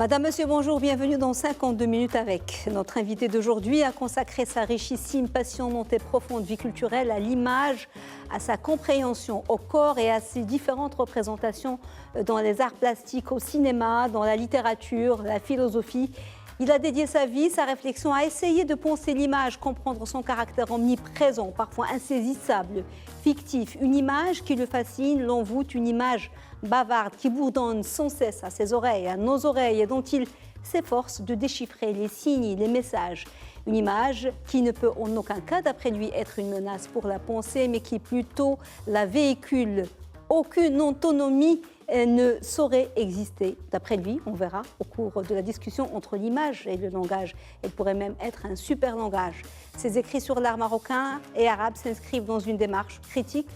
Madame, Monsieur, bonjour, bienvenue dans 52 minutes avec. Notre invité d'aujourd'hui a consacré sa richissime, passionnante et profonde vie culturelle à l'image, à sa compréhension au corps et à ses différentes représentations dans les arts plastiques, au cinéma, dans la littérature, la philosophie. Il a dédié sa vie, sa réflexion à essayer de penser l'image, comprendre son caractère omniprésent, parfois insaisissable, fictif, une image qui le fascine, l'envoûte, une image bavarde qui bourdonne sans cesse à ses oreilles, à nos oreilles, et dont il s'efforce de déchiffrer les signes, les messages. Une image qui ne peut en aucun cas, d'après lui, être une menace pour la pensée, mais qui plutôt la véhicule. Aucune autonomie ne saurait exister. D'après lui, on verra au cours de la discussion entre l'image et le langage. Elle pourrait même être un super langage. Ses écrits sur l'art marocain et arabe s'inscrivent dans une démarche critique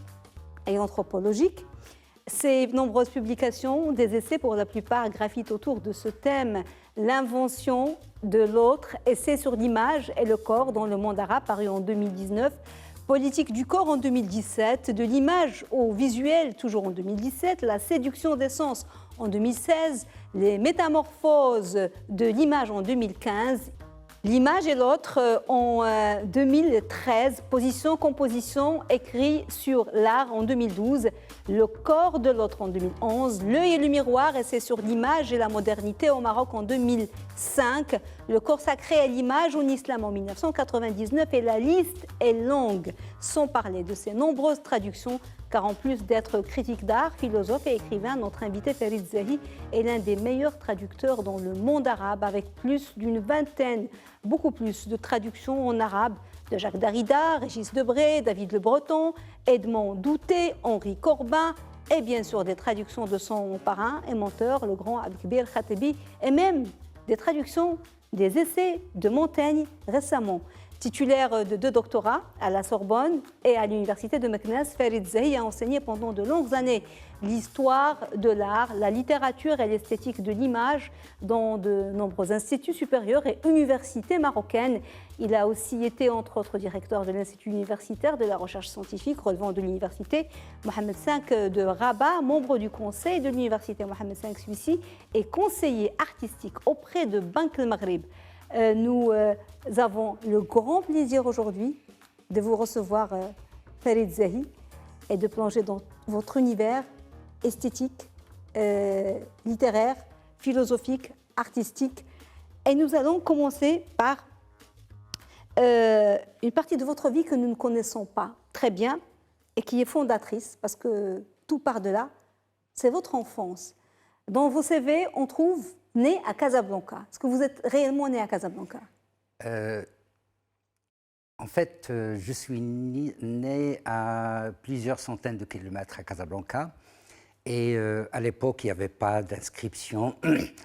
et anthropologique. Ses nombreuses publications, des essais pour la plupart graffitent autour de ce thème, l'invention de l'autre, essai sur l'image et le corps dans le monde arabe, paru en 2019, politique du corps en 2017, de l'image au visuel toujours en 2017, la séduction des sens en 2016, les métamorphoses de l'image en 2015, l'image et l'autre en 2013, position, composition, écrit sur l'art en 2012, le corps de l'autre en 2011, l'œil et le miroir, essai sur l'image et la modernité au Maroc en 2005, le corps sacré et l'image en islam en 1999, et la liste est longue, sans parler de ses nombreuses traductions, car en plus d'être critique d'art, philosophe et écrivain, notre invité Farid Zahi est l'un des meilleurs traducteurs dans le monde arabe, avec plus d'une vingtaine, beaucoup plus de traductions en arabe, de Jacques Derrida, Régis Debray, David Le Breton, Edmond Douté, Henri Corbin, et bien sûr des traductions de son parrain et menteur, le grand Abdelkbir Khatebi, et même des traductions des essais de Montaigne récemment. Titulaire de 2 doctorats à la Sorbonne et à l'université de Meknès, Farid Zahi a enseigné pendant de longues années l'histoire de l'art, la littérature et l'esthétique de l'image dans de nombreux instituts supérieurs et universités marocaines. Il a aussi été, entre autres, directeur de l'Institut universitaire de la recherche scientifique relevant de l'université Mohamed V de Rabat, membre du conseil de l'université Mohamed V Suissi et conseiller artistique auprès de Banque El Maghreb. Nous avons le grand plaisir aujourd'hui de vous recevoir, Farid Zahi, et de plonger dans votre univers esthétique, littéraire, philosophique, artistique. Et nous allons commencer par une partie de votre vie que nous ne connaissons pas très bien et qui est fondatrice, parce que tout part de là, c'est votre enfance. Dans vos CV, on trouve né à Casablanca. Est-ce que vous êtes réellement né à Casablanca? En fait, je suis né à plusieurs centaines de kilomètres à Casablanca. Et à l'époque, il n'y avait pas d'inscription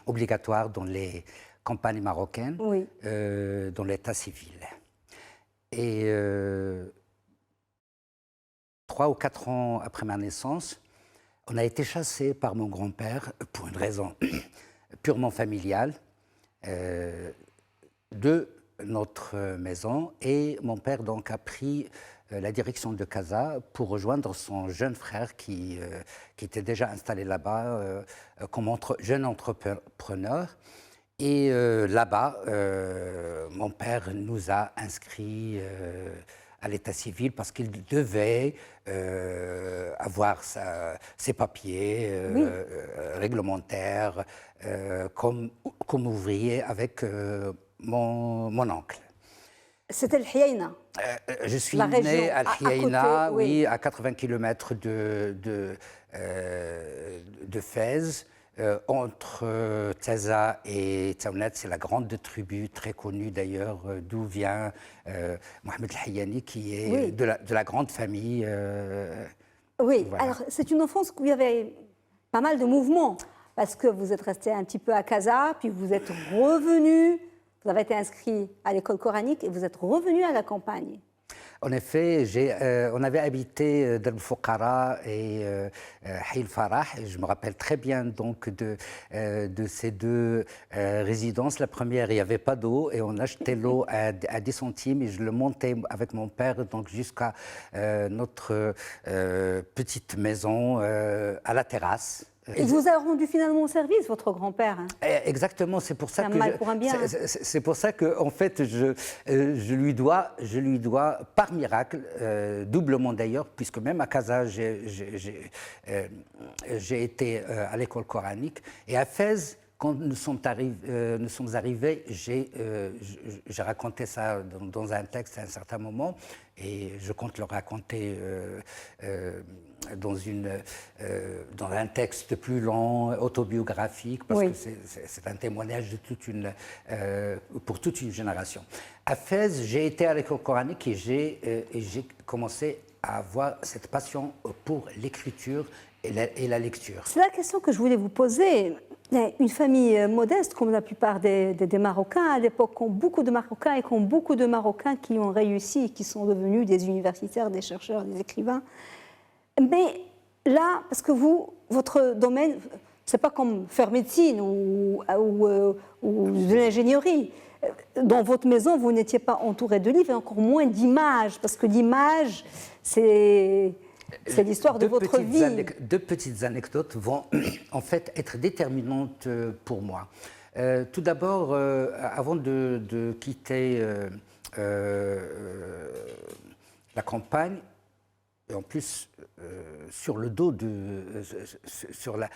obligatoire dans les campagnes marocaines, oui. Dans l'état civil. Et 3 ou 4 ans après ma naissance, on a été chassé par mon grand-père pour une raison purement familiale de notre maison, et mon père donc a pris la direction de Casa pour rejoindre son jeune frère qui était déjà installé là-bas comme jeune entrepreneur. Et là-bas, mon père nous a inscrits à l'état civil parce qu'il devait avoir ses papiers oui. réglementaires comme ouvrier avec mon oncle. C'était le Hiyaina. Je suis né à Hiyaina, oui, à 80 km de Fès. Entre Taza et Taounet, c'est la grande tribu très connue d'ailleurs, d'où vient Mohamed El Hayani, qui est oui. de la grande famille. Oui, voilà. Alors c'est une enfance où il y avait pas mal de mouvements, parce que vous êtes resté un petit peu à Casa, puis vous êtes revenu, vous avez été inscrit à l'école coranique et vous êtes revenu à la campagne. En effet, on avait habité Dar el-Fouqara et Hay el-Farah. Je me rappelle très bien donc de ces 2 résidences. La première, il n'y avait pas d'eau et on achetait l'eau à 10 centimes et je le montais avec mon père donc jusqu'à notre petite maison à la terrasse. Il vous a rendu finalement service, votre grand-père, hein? Exactement, c'est pour ça un que mal pour un bien. c'est pour ça que en fait je lui dois par miracle, doublement d'ailleurs, puisque même à Casa j'ai été à l'école coranique, et à Fès, quand nous sommes arrivés, j'ai raconté ça dans un texte à un certain moment, et je compte le raconter dans un texte plus long, autobiographique, parce que c'est un témoignage de pour toute une génération. À Fès, j'ai été à l'école coranique et j'ai commencé à avoir cette passion pour l'écriture et la lecture. C'est la question que je voulais vous poser. Une famille modeste, comme la plupart des Marocains, à l'époque, ont beaucoup de Marocains et ont beaucoup de Marocains qui ont réussi, qui sont devenus des universitaires, des chercheurs, des écrivains. Mais là, parce que votre domaine, c'est pas comme faire médecine ou de l'ingénierie. Dans votre maison, vous n'étiez pas entouré de livres et encore moins d'images, parce que l'image, c'est l'histoire de votre vie. Deux petites anecdotes vont en fait être déterminantes pour moi. Tout d'abord, avant de quitter la campagne, et en plus sur le dos sur la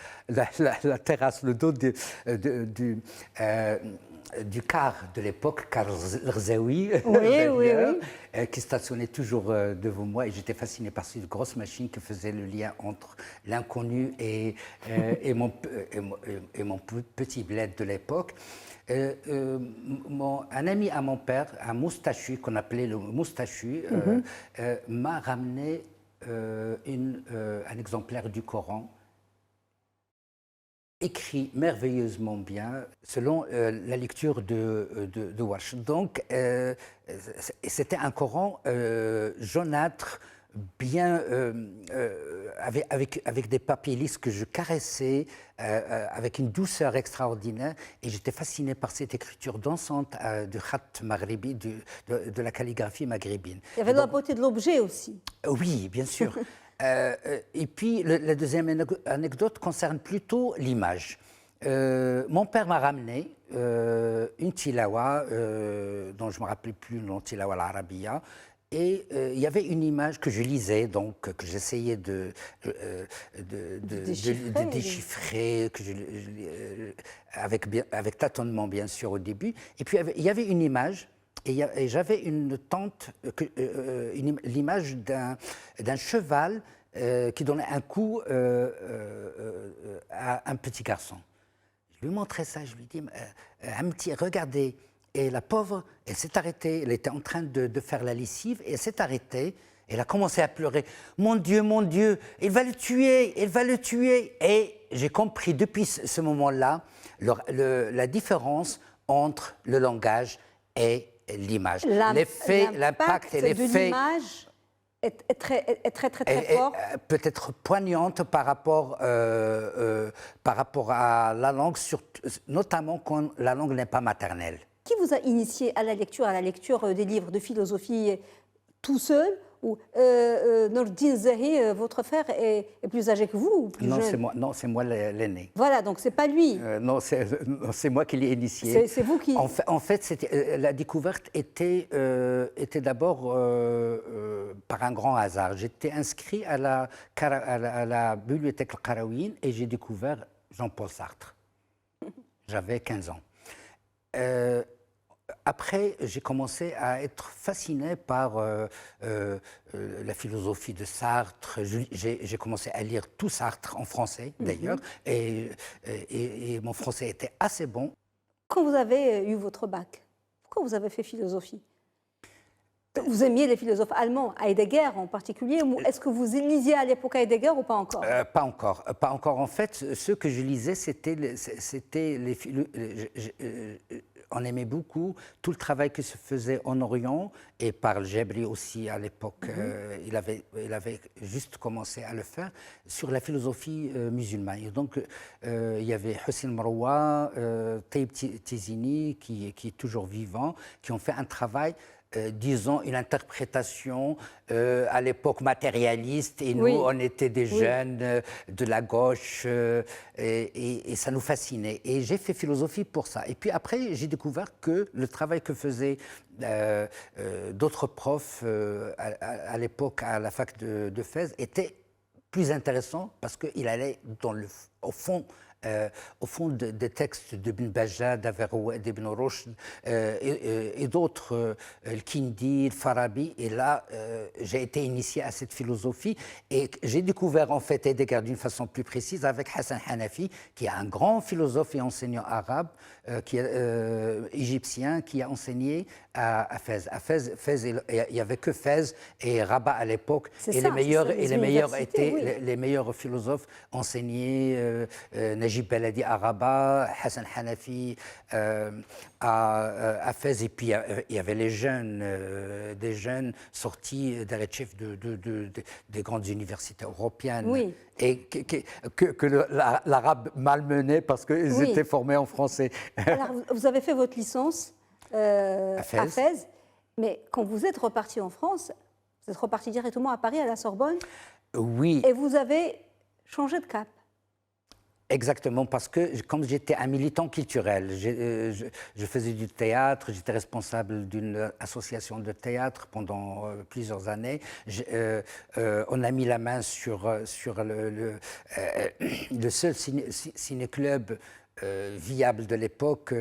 terrasse, le dos du car de l'époque, car Rzaoui, qui stationnait toujours devant moi, et j'étais fasciné par cette grosse machine qui faisait le lien entre l'inconnu et mon petit bled de l'époque. Un ami à mon père, un moustachu qu'on appelait le moustachu, m'a ramené un exemplaire du Coran écrit merveilleusement bien selon la lecture de Warsh. Donc, c'était un Coran jaunâtre, bien avec des papiers lisses que je caressais avec une douceur extraordinaire, et j'étais fasciné par cette écriture dansante du khat maghribi, de la calligraphie maghrébine. Il y avait la beauté de l'objet aussi. Oui, bien sûr. Et puis la deuxième anecdote concerne plutôt l'image. Mon père m'a ramené une tilawa dont je ne me rappelais plus le nom, tilawa al-Arabiya. Et il y avait une image que je lisais, donc que j'essayais de déchiffrer, avec tâtonnement bien sûr au début. Et puis il y avait une image, et j'avais une tante, l'image d'un cheval qui donnait un coup à un petit garçon. Je lui montrais ça, je lui dis, regardez. Et la pauvre, elle s'est arrêtée, elle était en train de faire la lessive, et elle s'est arrêtée, elle a commencé à pleurer. Mon Dieu, il va le tuer, il va le tuer. Et j'ai compris depuis ce moment-là la différence entre le langage et l'image. L'impact et l'effet de l'image est très fort. Peut-être poignante par rapport à la langue, notamment quand la langue n'est pas maternelle. Qui vous a initié à la lecture des livres de philosophie tout seul, ou Nordine Zahi, votre frère, est plus âgé que vous ou plus jeune? Non, c'est moi l'aîné. Voilà, donc c'est pas lui. Non, c'est moi qui l'ai initié. C'est vous qui... En fait, la découverte était d'abord par un grand hasard. J'étais inscrit à la bibliothèque Al-Qarawiyyin et j'ai découvert Jean-Paul Sartre. J'avais 15 ans. Après, j'ai commencé à être fasciné par la philosophie de Sartre. J'ai commencé à lire tout Sartre en français, d'ailleurs, et mon français était assez bon. Quand vous avez eu votre bac, pourquoi vous avez fait philosophie? Vous aimiez les philosophes allemands, Heidegger en particulier, ou est-ce que vous lisiez à l'époque Heidegger ou pas encore? Pas encore. En fait, ce que je lisais, c'était on aimait beaucoup tout le travail qui se faisait en Orient, et par le Jebri aussi à l'époque, il avait juste commencé à le faire, sur la philosophie musulmane. Et donc, il y avait Hussein Mroua, Taïb Tizini, qui est toujours vivant, qui ont fait un travail disons, une interprétation à l'époque matérialiste, et nous, Oui. on était des Oui. jeunes de la gauche, et ça nous fascinait. Et j'ai fait philosophie pour ça. Et puis après, j'ai découvert que le travail que faisaient d'autres profs à l'époque à la fac de Fès était plus intéressant parce qu'il allait au fond des textes d'Ibn Bajjah, d'Averroès, d'Ibn Rushd et d'autres, le Kindi, le Farabi. Et là, j'ai été initié à cette philosophie et j'ai découvert en fait Heidegger d'une façon plus précise avec Hassan Hanafi, qui est un grand philosophe et enseignant arabe, qui est égyptien, qui a enseigné à Fès. À Fès, il n'y avait que Fès et Rabat à l'époque. Et les meilleurs philosophes enseignés, Najib Baladi à Rabat, Hassan Hanafi à Fès. Et puis il y avait les jeunes, des jeunes sortis d'Aretchef des grandes universités européennes. Oui. Et que l'arabe malmenait parce qu'ils Oui. étaient formés en français. Alors, vous avez fait votre licence à Fès, mais quand vous êtes reparti en France, vous êtes reparti directement à Paris, à la Sorbonne. Oui. Et vous avez changé de cap. Exactement, parce que comme j'étais un militant culturel, je faisais du théâtre, j'étais responsable d'une association de théâtre pendant plusieurs années. On a mis la main sur le seul ciné-club viable de l'époque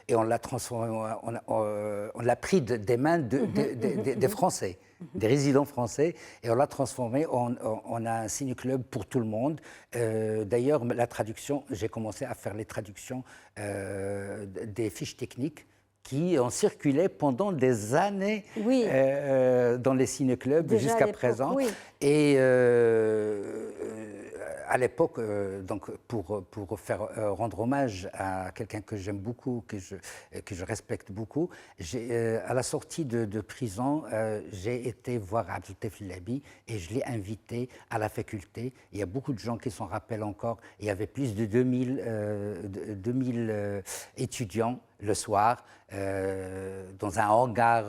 et on l'a transformé, on l'a pris des mains des Français, des résidents français, et on l'a transformé on a un ciné-club pour tout le monde. D'ailleurs, la traduction, j'ai commencé à faire les traductions des fiches techniques qui ont circulé pendant des années oui. Dans les ciné-clubs jusqu'à présent. Oui. Et à l'époque, donc pour rendre hommage à quelqu'un que j'aime beaucoup, que je respecte beaucoup, à la sortie de prison, j'ai été voir Abdeltef Labi et je l'ai invité à la faculté. Il y a beaucoup de gens qui s'en rappellent encore. Il y avait plus de 2000 étudiants le soir, dans un hangar,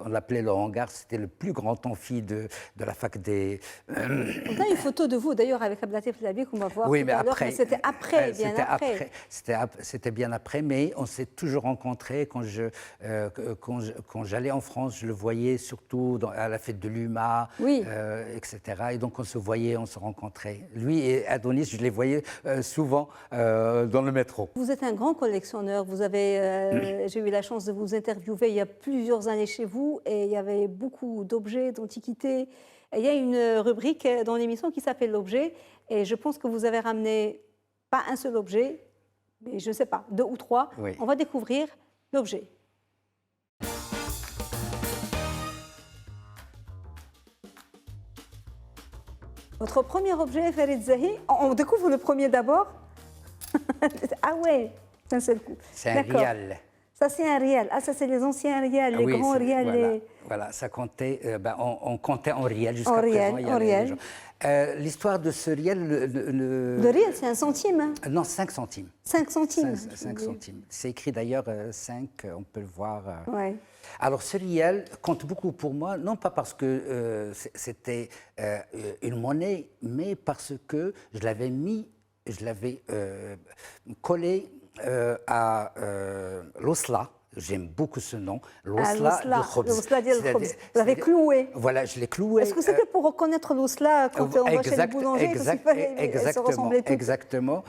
on l'appelait le hangar, c'était le plus grand amphi de la fac des... On a une photo de vous d'ailleurs avec Abdeltef Labi qu'on va voir oui, tout mais à l'heure, après, mais c'était après, bien après. C'était bien après, mais on s'est toujours rencontrés. Quand j'allais en France, je le voyais surtout à la fête de l'UMA, oui. etc. Et donc on se voyait, on se rencontrait. Lui et Adonis, je les voyais souvent dans le métro. Vous êtes un grand collectionneur, vous avez... j'ai eu la chance de vous interviewer il y a plusieurs années chez vous et il y avait beaucoup d'objets, d'antiquités. Il y a une rubrique dans l'émission qui s'appelle l'objet et je pense que vous avez ramené pas un seul objet, mais je ne sais pas, 2 ou 3. Oui. On va découvrir l'objet. Votre premier objet, Farid Zahi, on découvre le premier d'abord. Ah ouais, d'un seul coup. C'est un rial. Ça, c'est un rial. Ah, ça, c'est les anciens rials, les grands rials. Voilà, voilà, ça comptait, on comptait en rial jusqu'à présent. L'histoire de ce rial... Le rial, c'est 1 centime. Hein. Non, 5 centimes. 5 centimes. 5 centimes. C'est écrit d'ailleurs 5, on peut le voir. Ouais. Alors, ce rial compte beaucoup pour moi, non pas parce que c'était une monnaie, mais parce que je l'avais collé à l'Osla. J'aime beaucoup ce nom. L'Osla de Khobz. Vous l'avez cloué. Voilà, je l'ai cloué. Est-ce que c'était pour reconnaître l'Osla quand on va chez les boulangers Exactement.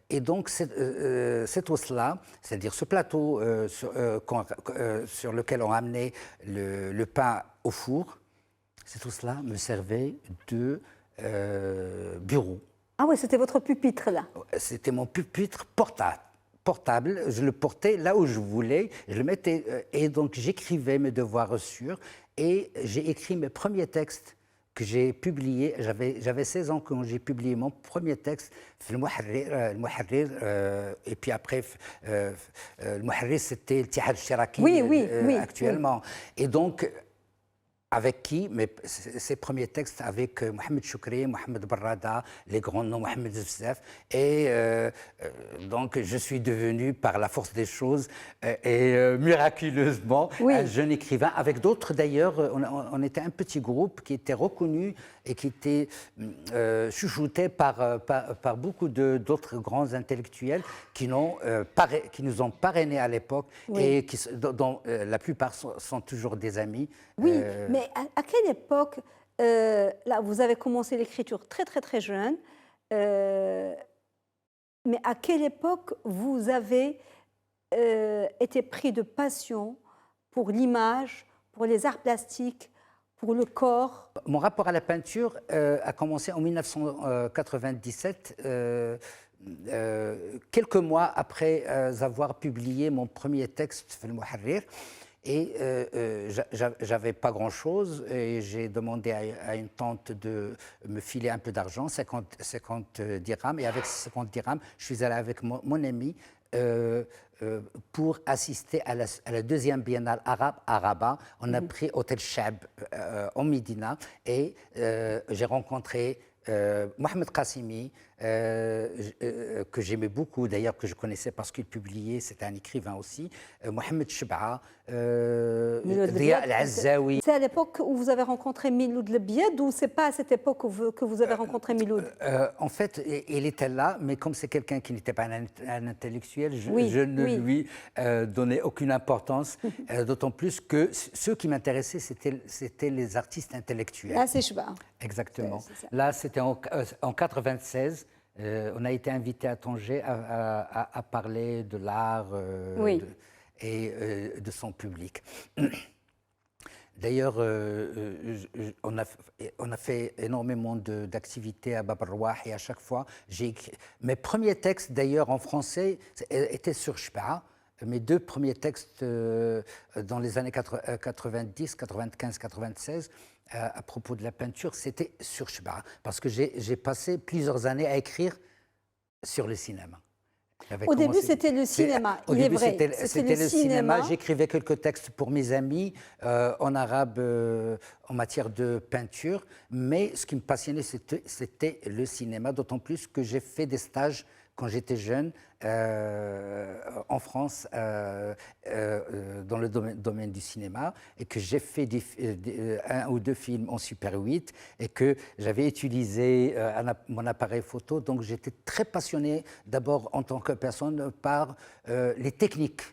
Et donc, cet Osla, c'est-à-dire ce plateau sur lequel on amenait le pain au four, cet Osla me servait de bureau. Ah oui, c'était votre pupitre, là. C'était mon pupitre portable. Je le portais là où je voulais. Je le mettais, et donc, j'écrivais mes devoirs sûrs. Et j'ai écrit mes premiers textes que j'ai publiés. J'avais 16 ans quand j'ai publié mon premier texte, le Mouharrir. Et puis après, le Mouharrir, c'était le Tihad Shiraki actuellement. Et donc, avec qui, mais ses premiers textes avec Mohamed Choukri, Mohamed Barrada, les grands noms, Mohamed Zefzef. Et donc, je suis devenu, par la force des choses et miraculeusement, un jeune écrivain. Avec d'autres, d'ailleurs, on était un petit groupe qui était reconnu et qui était chouchouté par beaucoup d'autres grands intellectuels qui nous ont parrainés à l'époque et dont la plupart sont toujours des amis. Oui, mais à quelle époque, là, vous avez commencé l'écriture très, très, très jeune, mais à quelle époque vous avez été pris de passion pour l'image, pour les arts plastiques, pour le corps? Mon rapport à la peinture a commencé en 1997, quelques mois après avoir publié mon premier texte, Fil Muharrir. Et j'avais pas grand-chose et j'ai demandé à une tante de me filer un peu d'argent, 50 dirhams. Et avec 50 dirhams, je suis allé avec mon ami pour assister à la deuxième biennale arabe à Rabat. On a pris Hôtel Chab en Médina et j'ai rencontré Mohamed Qassimi, que j'aimais beaucoup, d'ailleurs, que je connaissais parce qu'il publiait, c'était un écrivain aussi, Mohamed Cheb'a, Dia Al-Azzaoui. C'est à l'époque où vous avez rencontré Miloud Lebied ou c'est pas à cette époque que vous avez rencontré Miloud? En fait, il était là, mais comme c'est quelqu'un qui n'était pas un intellectuel, je ne lui donnais aucune importance, d'autant plus que ceux qui m'intéressaient, c'était les artistes intellectuels. Là, c'est Cheb'a. Exactement. Là, c'était en 1996. On a été invité à Tanger à parler de l'art et de son public. D'ailleurs, on a fait énormément d'activités à Bab el-Rouah et à chaque fois, mes premiers textes d'ailleurs en français étaient sur Cheb'a. Mes deux premiers textes dans les années 90, 95, 96, à propos de la peinture, c'était sur Cheb'a, parce que j'ai passé plusieurs années à écrire sur le cinéma. Au début, c'était le cinéma, il est vrai. C'était le cinéma. J'écrivais quelques textes pour mes amis en arabe en matière de peinture, mais ce qui me passionnait, c'était le cinéma, d'autant plus que j'ai fait des stages quand j'étais jeune en France dans le domaine du cinéma et que j'ai fait un ou deux films en Super 8 et que j'avais utilisé mon appareil photo. Donc j'étais très passionné d'abord en tant que personne par les techniques.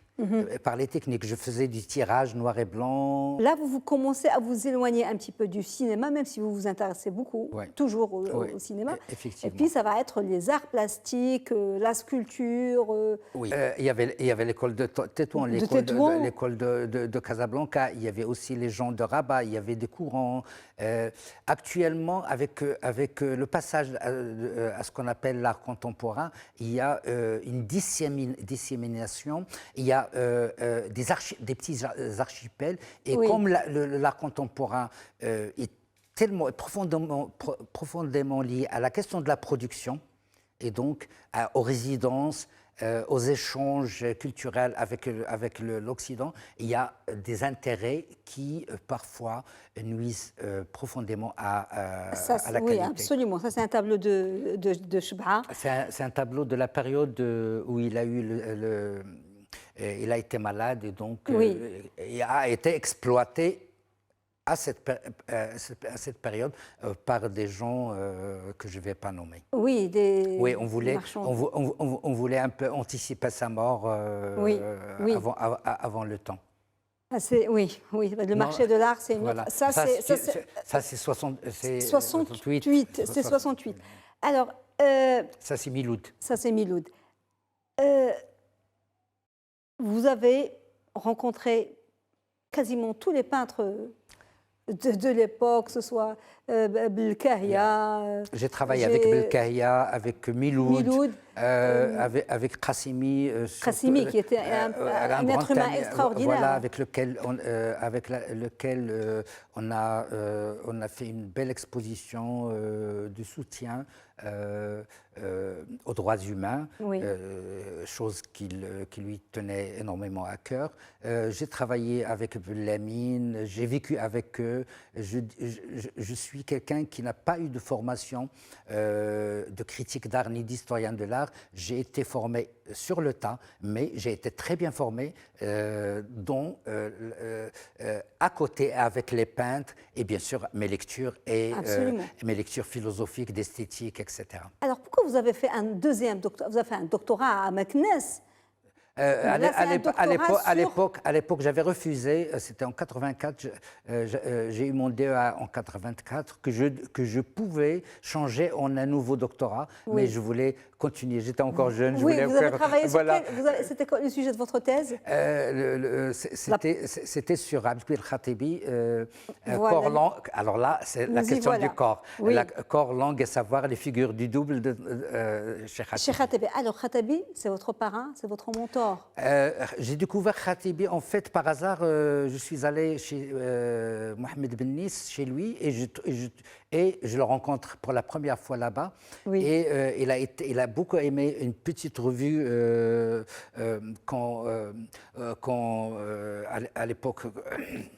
Par les techniques. Je faisais du tirage noir et blanc. Là, vous commencez à vous éloigner un petit peu du cinéma, même si vous vous intéressez beaucoup, toujours au cinéma. Effectivement. Et puis, ça va être les arts plastiques, la sculpture. Oui, il y avait l'école de Tétouan, l'école de Casablanca, il y avait aussi les gens de Rabat, il y avait des courants. Actuellement, avec le passage à ce qu'on appelle l'art contemporain, il y a une dissémination, il y a des petits archipels. Et comme l'art contemporain est tellement profondément lié à la question de la production, et donc aux résidences, aux échanges culturels avec l'Occident, il y a des intérêts qui parfois nuisent profondément à la qualité. Oui, absolument. Ça, c'est un tableau de Cheb'a. C'est un tableau de la période où il a eu il a été malade et donc il a été exploité à cette période par des gens que je ne vais pas nommer. Oui, on voulait un peu anticiper sa mort avant le temps. Ah, oui, le marché de l'art, c'est une autre. Ça, c'est 68. C'est 68. Alors, ça, c'est Miloud. Ça, c'est Miloud. Vous avez rencontré quasiment tous les peintres de l'époque, que ce soit Belkahia. J'ai travaillé avec Belkahia, avec Miloud. Avec Qassimi. Qassimi, qui était un être humain extraordinaire. Voilà, avec lequel on a fait une belle exposition de soutien aux droits humains, oui. Chose qui lui tenait énormément à cœur. J'ai travaillé avec Lamine, j'ai vécu avec eux. Je suis quelqu'un qui n'a pas eu de formation de critique d'art ni d'historien de l'art. J'ai été formé sur le tas, mais j'ai été très bien formé, à côté avec les peintres et bien sûr mes lectures et mes lectures philosophiques, d'esthétique, etc. Alors pourquoi vous avez fait un deuxième doctorat? Vous avez fait un doctorat à Meknès. À l'époque, j'avais refusé, c'était en 84, j'ai eu mon DEA en 84, que je pouvais changer en un nouveau doctorat, oui. Mais je voulais continuer, j'étais encore jeune. Je voulais avez travaillé voilà. C'était quoi le sujet de votre thèse? C'était sur Abdel Khatibi, corps, langue, alors là, c'est la question du corps. Oui. Corps, langue et savoir, les figures du double de Cheikh Khatibi. Alors Khatibi, c'est votre parrain, c'est votre mentor? J'ai découvert Khatibi en fait par hasard. Je suis allé chez Mohamed Ben Nis, chez lui, et je le rencontre pour la première fois là-bas. Oui. Et il a beaucoup aimé une petite revue à l'époque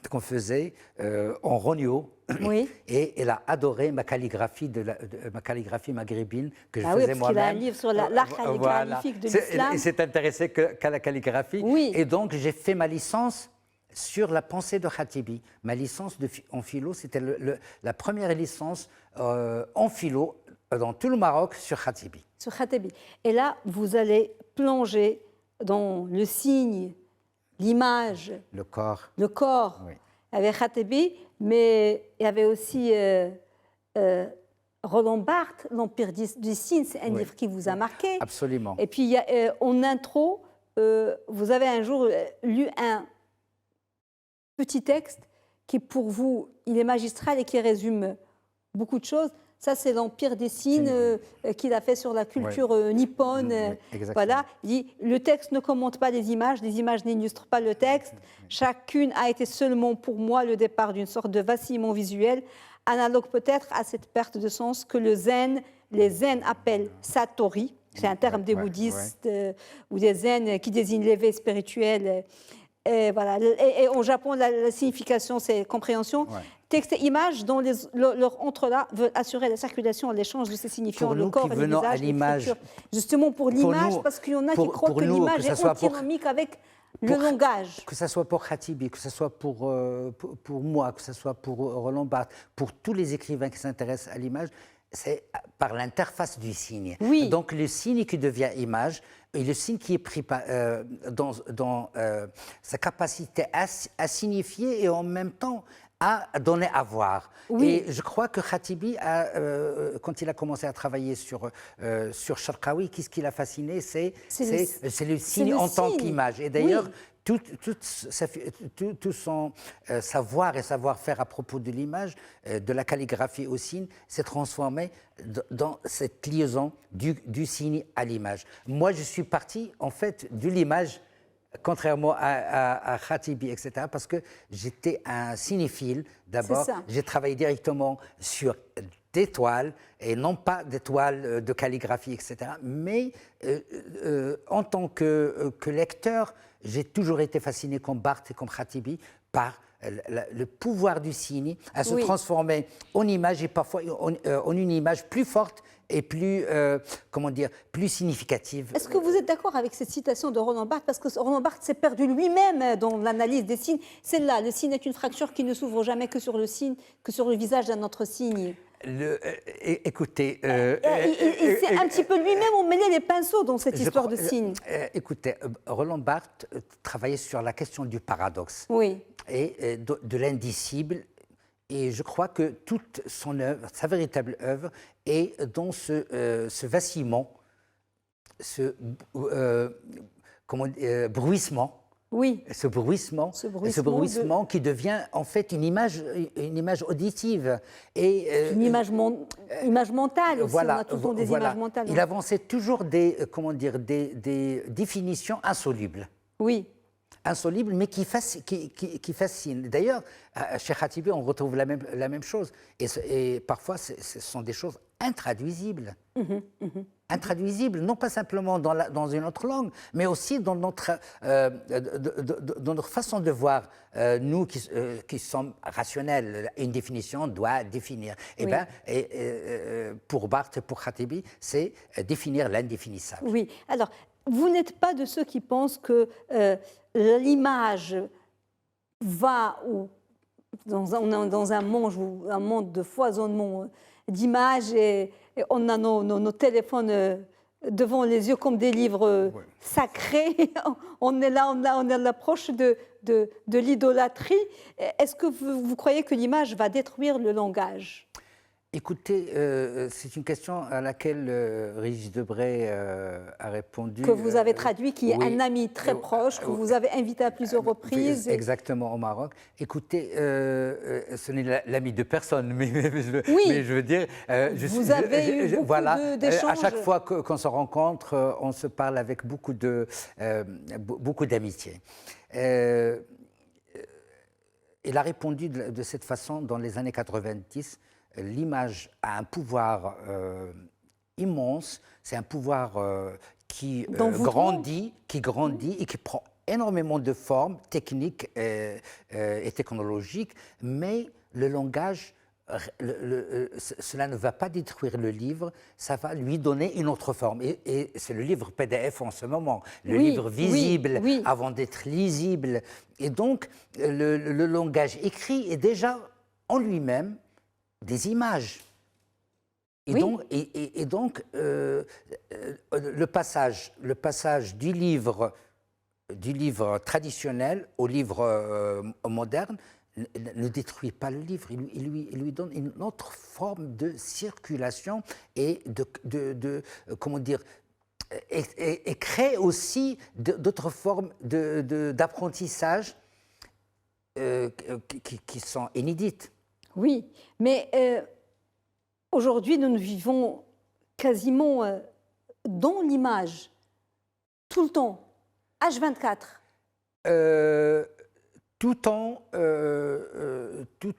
qu'on faisait en Rogno. Oui. Et il a adoré ma calligraphie, ma calligraphie maghrébine que je faisais moi-même. Parce qu'il a un livre sur l'art calligraphique de l'islam. Il s'est intéressé qu'à la calligraphie. Oui. Et donc, j'ai fait ma licence sur la pensée de Khatibi. Ma licence en philo, c'était la première licence en philo dans tout le Maroc sur Khatibi. Sur Khatibi. Et là, vous allez plonger dans le signe, l'image. Le corps. Le corps. Oui. Avec Khatibi, mais il y avait aussi Roland Barthes, L'Empire du signe, c'est un livre qui vous a marqué. Absolument. Et puis, il y a, en intro, vous avez un jour lu un petit texte qui, pour vous, il est magistral et qui résume beaucoup de choses. Ça, c'est l'Empire des signes qu'il a fait sur la culture nippone. Voilà. Il dit, le texte ne commente pas les images n'illustrent pas le texte. Chacune a été seulement pour moi le départ d'une sorte de vacillement visuel, analogue peut-être à cette perte de sens que les zen appellent satori. C'est un terme des bouddhistes ou des zen qui désigne l'éveil spirituel. Et voilà. Et au Japon, la signification, c'est compréhension. Texte et image dont leur entrelac veut assurer la circulation et l'échange de ces signifiants, le corps et le visage, l'image. Justement pour l'image, parce qu'il y en a qui croient que l'image est antinomique avec le langage. Que ce soit pour Khatibi, que ce soit pour moi, que ce soit pour Roland Barthes, pour tous les écrivains qui s'intéressent à l'image, c'est par l'interface du signe. Oui. Donc le signe qui devient image, et le signe qui est pris dans sa capacité à signifier et en même temps à donner à voir. Oui. Et je crois que Khatibi, quand il a commencé à travailler sur Charqawi, qu'est-ce qui l'a fasciné? C'est le signe en tant qu'image. Et d'ailleurs, tout son savoir et savoir-faire à propos de l'image, de la calligraphie au signe, s'est transformé dans cette liaison du signe à l'image. Moi, je suis parti, en fait, de l'image, contrairement à Khatibi, etc., parce que j'étais un cinéphile. D'abord, j'ai travaillé directement sur des toiles, et non pas des toiles de calligraphie, etc. Mais en tant que lecteur, j'ai toujours été fasciné, comme Barthes et comme Khatibi, par le pouvoir du signe à se transformer en image, et parfois en une image plus forte et plus, plus significative. Est-ce que vous êtes d'accord avec cette citation de Roland Barthes? Parce que Roland Barthes s'est perdu lui-même dans l'analyse des signes. C'est là, le signe est une fracture qui ne s'ouvre jamais que sur le signe, que sur le visage d'un autre signe. Écoutez... il s'est un petit peu lui-même emmêlé les pinceaux dans cette histoire de signe. Écoutez, Roland Barthes travaillait sur la question du paradoxe et de l'indicible. Et je crois que toute son œuvre, sa véritable œuvre, est dans ce vacillement, ce bruissement Oui. Ce bruissement, qui devient en fait une image auditive. Et, une image mentale aussi, voilà, on a tout le temps des images mentales. Il avançait toujours des définitions insolubles. Oui. Insolubles, mais qui fascinent. D'ailleurs, chez Khatibi, on retrouve la même chose. Et parfois, ce sont des choses intraduisibles. Intraduisibles, non pas simplement dans une autre langue, mais aussi dans notre façon de voir. Nous qui sommes rationnels, une définition doit définir. Oui. Pour Barthes et pour Khatibi, c'est définir l'indéfinissable. Oui. Alors, vous n'êtes pas de ceux qui pensent que l'image va dans un monde de foisonnement d'images et on a nos téléphones devant les yeux comme des livres sacrés. On est là, on est à l'approche de l'idolâtrie. Est-ce que vous croyez que l'image va détruire le langage ? Écoutez, c'est une question à laquelle Régis Debray a répondu. Que vous avez traduit, qui est un ami très proche, que vous avez invité à plusieurs reprises. Exactement, au Maroc. Écoutez, ce n'est l'ami de personne, mais je veux dire... vous avez eu beaucoup d'échanges. À chaque fois qu'on se rencontre, on se parle avec beaucoup d'amitié. Il a répondu de cette façon dans les années 90. L'image a un pouvoir immense, c'est un pouvoir qui grandit et qui prend énormément de formes techniques et technologiques, mais le langage, cela ne va pas détruire le livre, ça va lui donner une autre forme. Et c'est le livre PDF en ce moment, le livre visible avant d'être lisible. Et donc, le langage écrit est déjà en lui-même des images. Et donc, le passage du livre traditionnel au livre moderne ne détruit pas le livre. Il lui donne une autre forme de circulation et comment dire, et crée aussi d'autres formes d'apprentissage qui sont inédites. Oui, mais aujourd'hui, nous vivons quasiment dans l'image, tout le temps, H24. Tout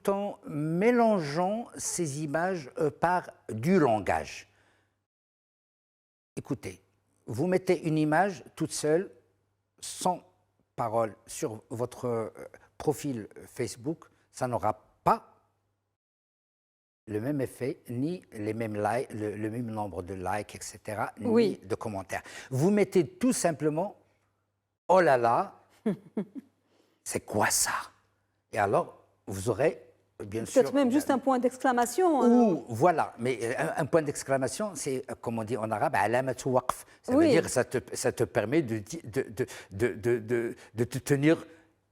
en mélangeant ces images par du langage. Écoutez, vous mettez une image toute seule, sans parole, sur votre profil Facebook, ça n'aura pas le même effet, ni les mêmes likes, le même nombre de likes, etc., ni de commentaires. Vous mettez tout simplement « Oh là là, c'est quoi ça ?» Et alors, vous aurez, bien sûr... Peut-être même juste un point d'exclamation. Ou, voilà, mais un point d'exclamation, c'est, comme on dit en arabe, « alamatu waqf ». Ça veut dire que ça te permet de te tenir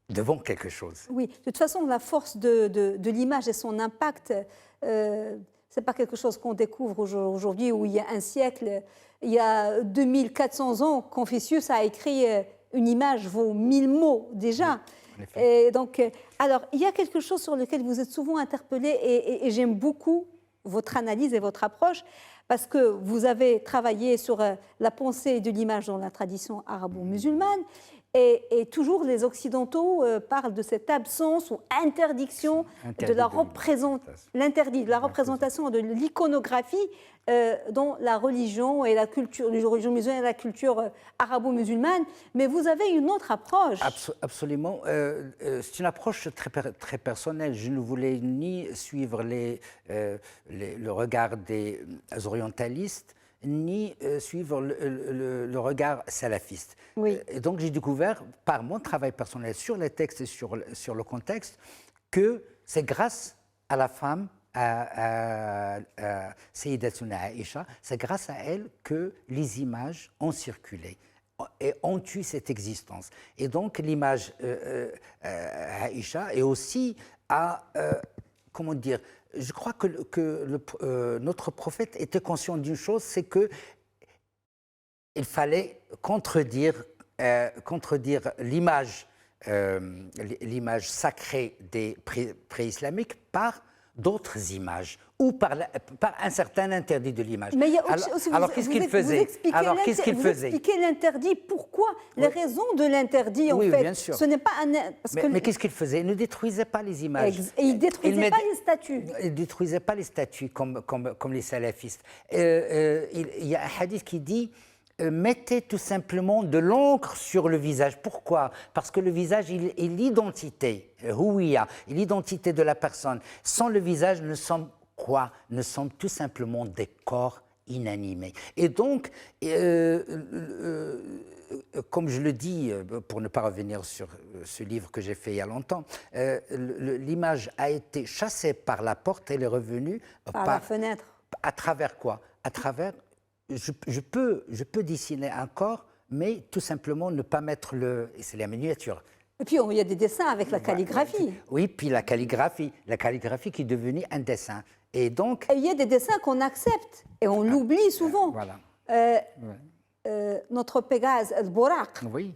devant quelque chose. Oui, de toute façon, la force de l'image et son impact, ce n'est pas quelque chose qu'on découvre aujourd'hui ou il y a un siècle. Il y a 2400 ans, Confucius a écrit une image vaut 1000 mots déjà. Oui, et donc, alors, il y a quelque chose sur lequel vous êtes souvent interpellé et j'aime beaucoup votre analyse et votre approche parce que vous avez travaillé sur la pensée de l'image dans la tradition arabo-musulmane. Et toujours les Occidentaux parlent de cette absence ou interdiction de la représentation de l'iconographie dans la religion et la culture, la religion musulmane et la culture arabo-musulmane. Mais vous avez une autre approche. Absolument. C'est une approche très personnelle. Je ne voulais ni suivre le regard des orientalistes, ni suivre le regard salafiste. Oui. Et donc j'ai découvert, par mon travail personnel sur les textes et sur le contexte, que c'est grâce à la femme, à Sayyidatuna Aïcha, c'est grâce à elle que les images ont circulé et ont eu cette existence. Et donc l'image Aïcha est aussi comment dire, je crois que notre prophète était conscient d'une chose, c'est qu'il fallait contredire contredire l'image sacrée des pré-islamiques par d'autres images ou par un certain interdit de l'image. Mais il y a alors qu'est-ce qu'il faisait? Alors qu'est-ce qu'il faisait? Vous expliquez l'interdit, pourquoi? Les raisons de l'interdit, en fait. Bien sûr. Ce n'est pas un... Mais qu'est-ce qu'il faisait? Il ne détruisait pas les images. Et il ne détruisait pas les statues. Il ne détruisait pas les statues comme les salafistes. Il y a un hadith qui dit mettez tout simplement de l'encre sur le visage. Pourquoi? Parce que le visage est l'identité, l'identité de la personne. Sans le visage, nous sommes quoi? Nous sommes tout simplement des corps inanimés. Et donc, comme je le dis, pour ne pas revenir sur ce livre que j'ai fait il y a longtemps, l'image a été chassée par la porte, elle est revenue par la fenêtre. À travers quoi? À travers... Je peux dessiner un corps, mais tout simplement ne pas mettre le... C'est la miniature. Et puis, il y a des dessins avec la calligraphie. Oui, puis la calligraphie qui est devenue un dessin. Et donc... il y a des dessins qu'on accepte, et on l'oublie souvent. Voilà. Notre Pégase, El-Bouraq. Oui.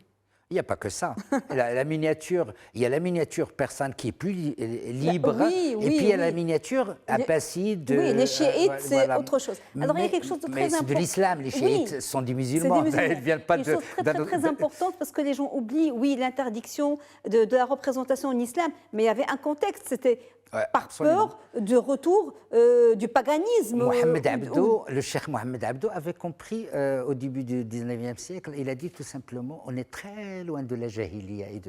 Il n'y a pas que ça. La miniature, il y a la miniature persane qui est plus libre, et puis il y a la miniature abbasside. Oui, les chiites, c'est autre chose. Alors il y a quelque chose de très important. C'est de l'islam, les chiites sont des musulmans. Ils ne viennent pas de... Une chose très importante, parce que les gens oublient, l'interdiction de la représentation en islam, mais il y avait un contexte, c'était... par peur du retour du paganisme. Le cheikh Mohamed Abdo avait compris au début du 19e siècle, il a dit tout simplement, on est très loin de la jahiliya et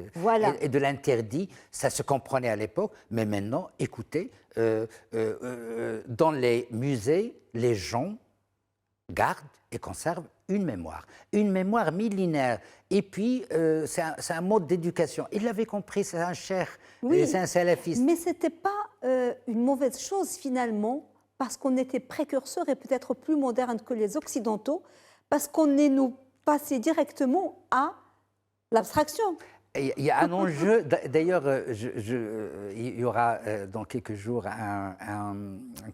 de l'interdit, ça se comprenait à l'époque, mais maintenant, écoutez, dans les musées, les gens gardent et conservent une mémoire millénaire. Et puis, c'est un mode d'éducation. Il l'avait compris, c'est un cheikh, c'est un salafiste. Mais ce n'était pas une mauvaise chose, finalement, parce qu'on était précurseurs et peut-être plus modernes que les Occidentaux, parce qu'on est nous passé directement à l'abstraction. Il y a un enjeu, d'ailleurs, il y aura dans quelques jours un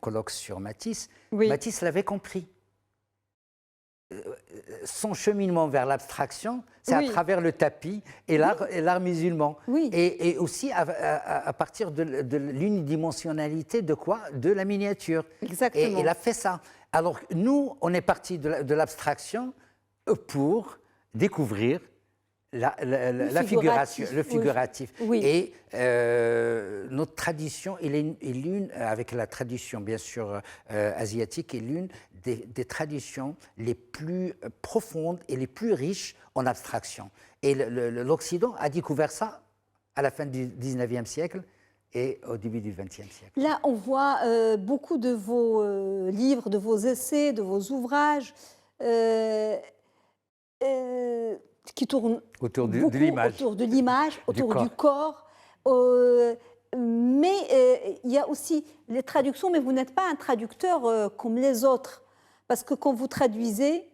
colloque sur Matisse. Matisse l'avait compris. Son cheminement vers l'abstraction, c'est à travers le tapis et l'art musulman. Et aussi à partir de l'unidimensionnalité de quoi? De la miniature. Exactement. Et il a fait ça. Alors nous, on est parti de l'abstraction pour découvrir la figuration, le figuratif. Et notre tradition, elle est l'une, avec la tradition bien sûr asiatique, est l'une des traditions les plus profondes et les plus riches en abstraction. Et l'Occident a découvert ça à la fin du 19e siècle et au début du 20e siècle. Là, on voit beaucoup de vos livres, de vos essais, de vos ouvrages qui tournent autour de l'image, autour du corps. Mais il y a aussi les traductions, mais vous n'êtes pas un traducteur comme les autres. Parce que quand vous traduisez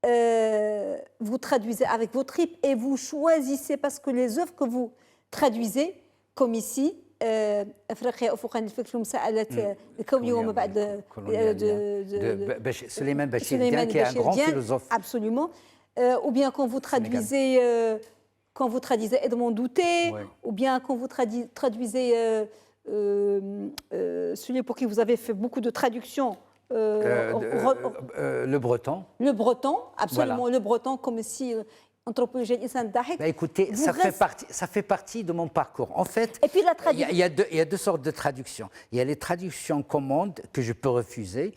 avec vos tripes et vous choisissez, parce que les œuvres que vous traduisez, comme ici, Souleymane Bachir, qui est un grand philosophe. Absolument. Ou bien quand vous traduisez Edmond Douté, ou bien quand vous traduisez celui pour qui vous avez fait beaucoup de traductions. Le breton. Le breton, absolument, le breton, comme si anthropologie Issa Dahek. Écoutez, ça fait partie de mon parcours. En fait, et puis il y a deux sortes de traductions. Il y a les traductions commandes que je peux refuser.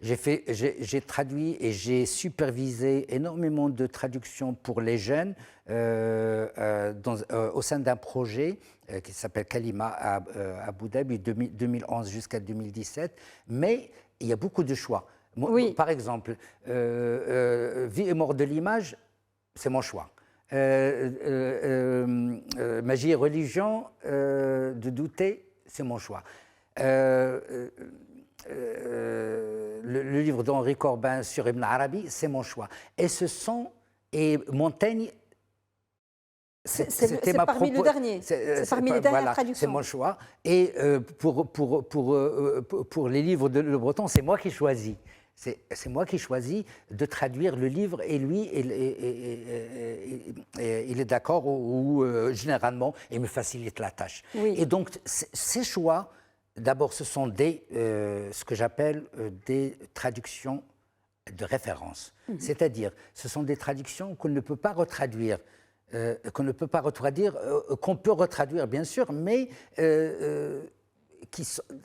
J'ai traduit et j'ai supervisé énormément de traductions pour les jeunes au sein d'un projet qui s'appelle Kalima à Abu Dhabi, 2011 jusqu'à 2017. Mais il y a beaucoup de choix. Par exemple, Vie et mort de l'image, c'est mon choix. Magie et religion de Douté, c'est mon choix. Le livre d'Henri Corbin sur Ibn Arabi, c'est mon choix. Et Montaigne, c'était ma parmi le dernier. C'est parmi les dernières traductions. C'est mon choix. Et pour les livres de Le Breton, c'est moi qui choisis. C'est moi qui choisis de traduire le livre et lui, il est d'accord ou généralement, il me facilite la tâche. Oui. Et donc, ces choix, d'abord, ce sont ce que j'appelle des traductions de référence. C'est-à-dire, ce sont des traductions qu'on ne peut pas retraduire, qu'on peut retraduire, bien sûr, mais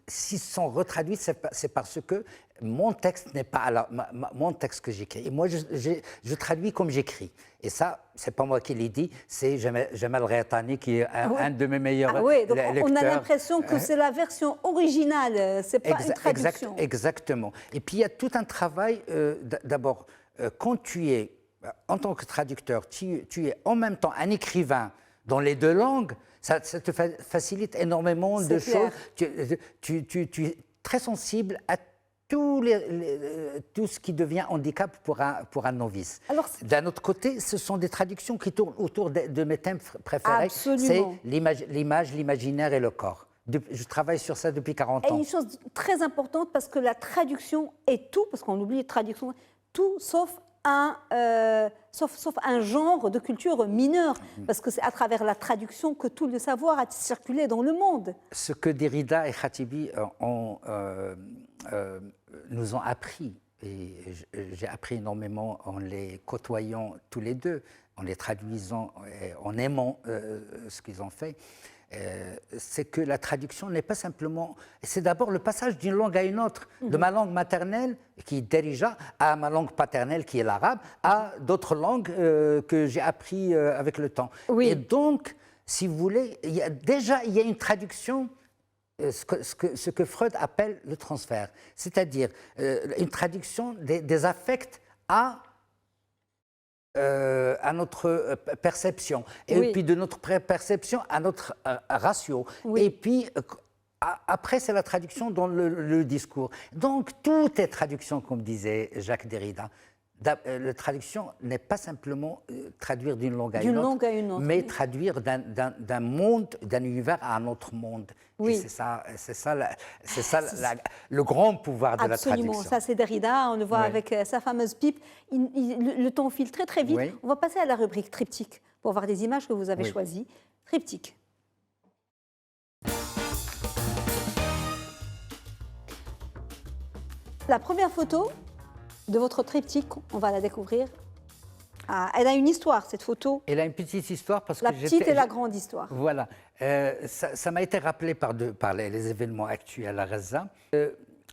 s'ils sont retraduits, c'est parce que mon texte n'est pas mon texte que j'écris. Et moi, je traduis comme j'écris. Et ça, c'est pas moi qui l'ai dit, c'est Jamal Ghayatani, qui est un de mes meilleurs lecteurs. On a l'impression que c'est la version originale, c'est pas une traduction. Exactement. Et puis, il y a tout un travail, d'abord, quand tu es, en tant que traducteur, tu es en même temps un écrivain dans les deux langues, ça te facilite énormément de choses. Tu es très sensible à tout ce qui devient handicap pour un novice. D'un autre côté, ce sont des traductions qui tournent autour de mes thèmes préférés. C'est l'image, l'imaginaire et le corps. Je travaille sur ça depuis 40 ans. Et une chose très importante, parce que la traduction est tout, parce qu'on oublie la traduction, tout sauf un genre de culture mineure, parce que c'est à travers la traduction que tout le savoir a circulé dans le monde. Ce que Derrida et Khatibi nous ont appris, et j'ai appris énormément en les côtoyant tous les deux, en les traduisant, en aimant ce qu'ils ont fait, c'est que la traduction n'est pas simplement... C'est d'abord le passage d'une langue à une autre, de ma langue maternelle, qui est Derija, à ma langue paternelle, qui est l'arabe, à d'autres langues que j'ai appris avec le temps. Oui. Et donc, si vous voulez, il y a une traduction, ce que Freud appelle le transfert, c'est-à-dire une traduction des affects à notre perception, et puis de notre perception à notre ratio. Et puis, après, c'est la traduction dans le discours. Donc, tout est traduction, comme disait Jacques Derrida. La traduction n'est pas simplement traduire d'une langue à une autre, mais traduire d'un monde, d'un univers à un autre monde. Oui. C'est ça le grand pouvoir de la traduction. Absolument, ça c'est Derrida, on le voit avec sa fameuse pipe. Le temps file très très vite. Oui. On va passer à la rubrique triptyque pour voir des images que vous avez choisies. Triptyque. La première photo de votre triptyque, on va la découvrir. Elle a une histoire, cette photo. Elle a une petite histoire parce que la petite et la grande histoire. Voilà. Ça m'a été rappelé par les événements actuels à Gaza.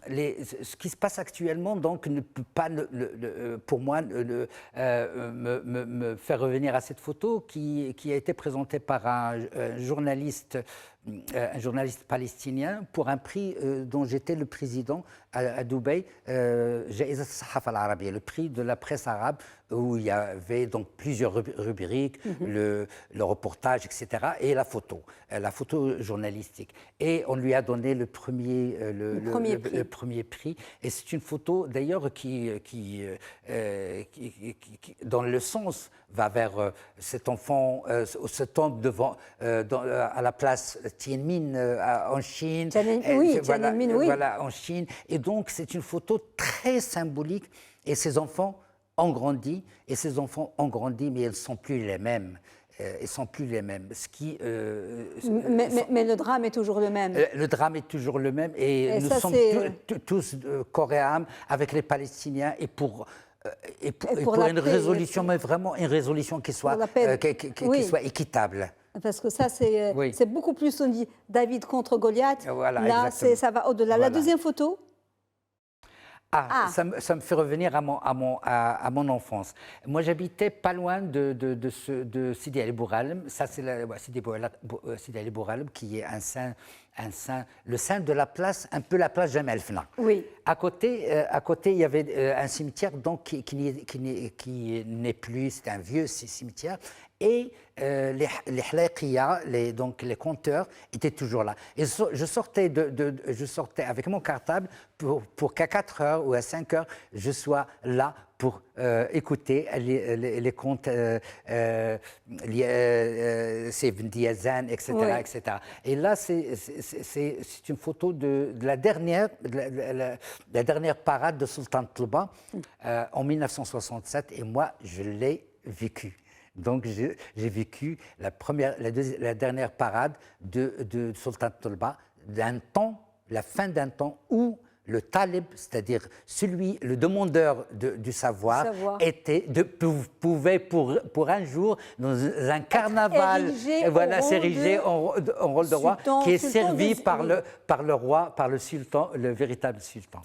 Ce qui se passe actuellement, donc, ne peut pas, pour moi, me faire revenir à cette photo qui a été présentée par un journaliste palestinien pour un prix dont j'étais le président à Dubaï, Jaïza Sahaf al-Arabia, le prix de la presse arabe, où il y avait donc plusieurs rubriques, le reportage, etc., et la photo journalistique. Et on lui a donné le premier prix. Et c'est une photo d'ailleurs qui dans le sens va vers cet enfant, se tombe devant, à la place Tiananmen en Chine. Tiananmen, oui. Voilà, en Chine. Et donc, c'est une photo très symbolique. Et ces enfants ont grandi, mais ils ne sont plus les mêmes. Ils ne sont plus les mêmes. Mais le drame est toujours le même. Le drame est toujours le même. Et nous sommes tous corps et âme avec les Palestiniens. Et pour une résolution, mais vraiment une résolution qui soit équitable. Parce que ça, c'est beaucoup plus, on dit David contre Goliath. Voilà, là, ça va au-delà. Voilà. La deuxième photo. Ça me fait revenir à mon enfance. Moi, j'habitais pas loin de Sidi El Bouralem. Ça, c'est Sidi El Bouralem qui est le saint de la place, un peu la place Jemaa el-Fna. Oui. À côté, il y avait un cimetière donc, qui n'est plus, c'est un vieux cimetière. Et les halaqiya, donc les compteurs, étaient toujours là. Et je sortais avec mon cartable pour qu'à 4 heures ou à 5 heures, je sois là pour écouter les contes Seven Diazan, etc., Oui. etc. Et là, c'est une photo de la dernière parade de Sultan Toulba en 1967, et moi, je l'ai vécu. Donc, j'ai vécu la dernière parade de Sultan Toulba, la fin d'un temps où le talib, c'est-à-dire le demandeur du savoir, pouvait pour un jour, dans un carnaval, s'ériger en rôle de roi, qui est servi par le roi, par le sultan, le véritable sultan.